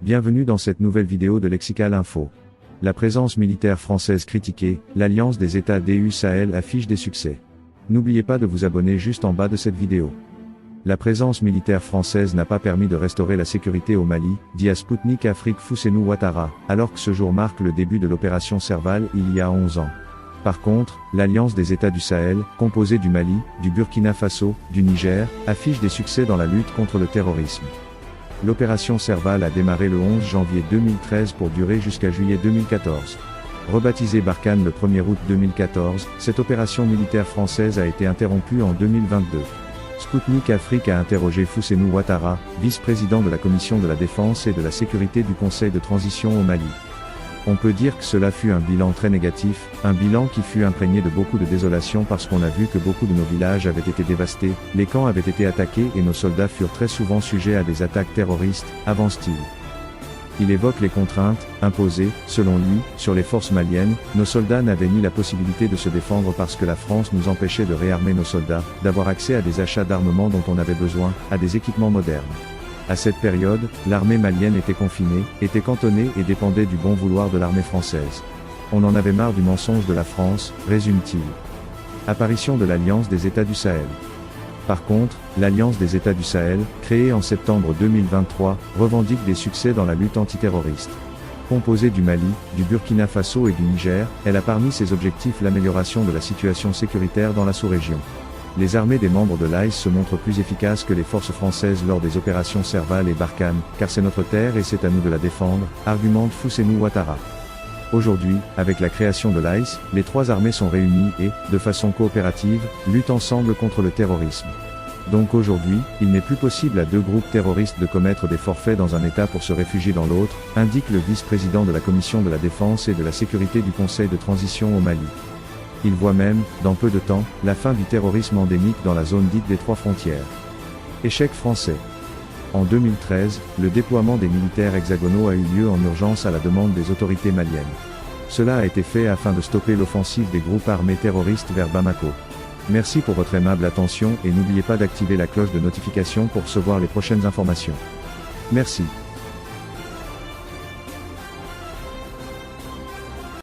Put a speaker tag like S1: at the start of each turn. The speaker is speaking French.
S1: Bienvenue dans cette nouvelle vidéo de Lexical Info. La présence militaire française critiquée, l'Alliance des États du Sahel affiche des succès. N'oubliez pas de vous abonner juste en bas de cette vidéo. La présence militaire française n'a pas permis de restaurer la sécurité au Mali, dit à Sputnik Afrique Fousseynou Ouattara, alors que ce jour marque le début de l'opération Serval il y a 11 ans. Par contre, l'Alliance des États du Sahel, composée du Mali, du Burkina Faso, du Niger, affiche des succès dans la lutte contre le terrorisme. L'opération Serval a démarré le 11 janvier 2013 pour durer jusqu'à juillet 2014. Rebaptisée Barkhane le 1er août 2014, cette opération militaire française a été interrompue en 2022. Sputnik Afrique a interrogé Fousseynou Ouattara, vice-président de la Commission de la Défense et de la Sécurité du Conseil de transition au Mali. On peut dire que cela fut un bilan très négatif, un bilan qui fut imprégné de beaucoup de désolation parce qu'on a vu que beaucoup de nos villages avaient été dévastés, les camps avaient été attaqués et nos soldats furent très souvent sujets à des attaques terroristes, avance-t-il. Il évoque les contraintes, imposées, selon lui, sur les forces maliennes. Nos soldats n'avaient ni la possibilité de se défendre parce que la France nous empêchait de réarmer nos soldats, d'avoir accès à des achats d'armements dont on avait besoin, à des équipements modernes. À cette période, l'armée malienne était confinée, était cantonnée et dépendait du bon vouloir de l'armée française. On en avait marre du mensonge de la France, résume-t-il. Apparition de l'Alliance des États du Sahel. Par contre, l'Alliance des États du Sahel, créée en septembre 2023, revendique des succès dans la lutte antiterroriste. Composée du Mali, du Burkina Faso et du Niger, elle a parmi ses objectifs l'amélioration de la situation sécuritaire dans la sous-région. Les armées des membres de l'AIS se montrent plus efficaces que les forces françaises lors des opérations Serval et Barkhane, car c'est notre terre et c'est à nous de la défendre, argumente Fousseynou Ouattara. Aujourd'hui, avec la création de l'AIS, les trois armées sont réunies et, de façon coopérative, luttent ensemble contre le terrorisme. Donc aujourd'hui, il n'est plus possible à deux groupes terroristes de commettre des forfaits dans un État pour se réfugier dans l'autre, indique le vice-président de la Commission de la Défense et de la Sécurité du Conseil de transition au Mali. Il voit même, dans peu de temps, la fin du terrorisme endémique dans la zone dite des trois frontières. Échec français. En 2013, le déploiement des militaires hexagonaux a eu lieu en urgence à la demande des autorités maliennes. Cela a été fait afin de stopper l'offensive des groupes armés terroristes vers Bamako. Merci pour votre aimable attention et n'oubliez pas d'activer la cloche de notification pour recevoir les prochaines informations. Merci.